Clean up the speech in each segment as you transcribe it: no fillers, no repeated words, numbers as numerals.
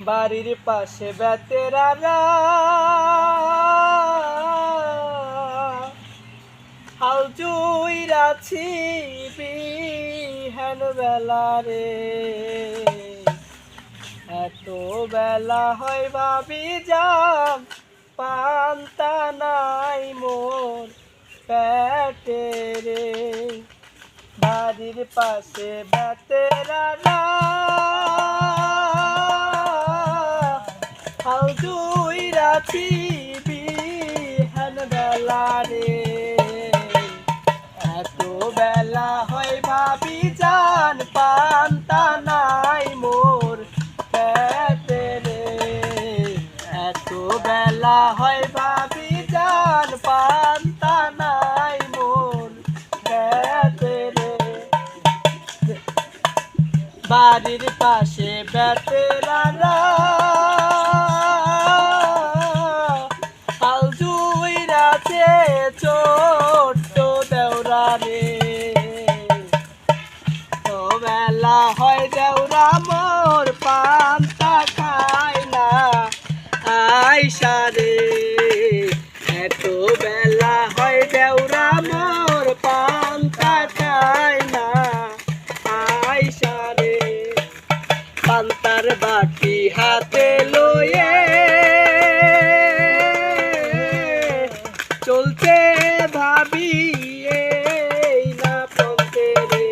বাড়ির পাশে বেতেরারা হাল জুইরাছি বিহান বেলা রে, এত বেলা হয় ভাবি যাম পান্তা নাই মোর পেটে রে। বাড়ির পাশে বেতেরারা হাল জুইরাছি বিহান বেলা রে, এত বেলা হয় ভাবি যান পান্তা নাই মোর পেটে রে, এত বেলা হয় ভাবি যান পান্তা নাই মোর পেটে রে। বাড়ির পাশে বেতেরারা হাল জুইরাছে ছোট্ট দেওরা রে, তো বেলা হয় দেওরা মোর পান্তা খায় না আইসা রে, এত বেলা হয় দেওরা মোর পান্তা খায় না আইসা রে। পান্তার বাটি হাতে লয়ে চলতে ভাবি এই না পথে রে,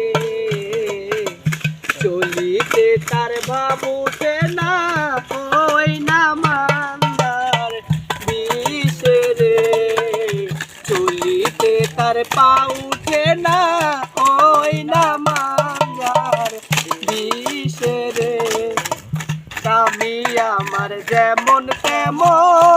চলিতে তার ভাব উঠে না ওই না মান্দার বিষে রে, চলিতে তার পা উঠে না ওই না মান্দার বিষে রে। আমি আমার যেমন তেমন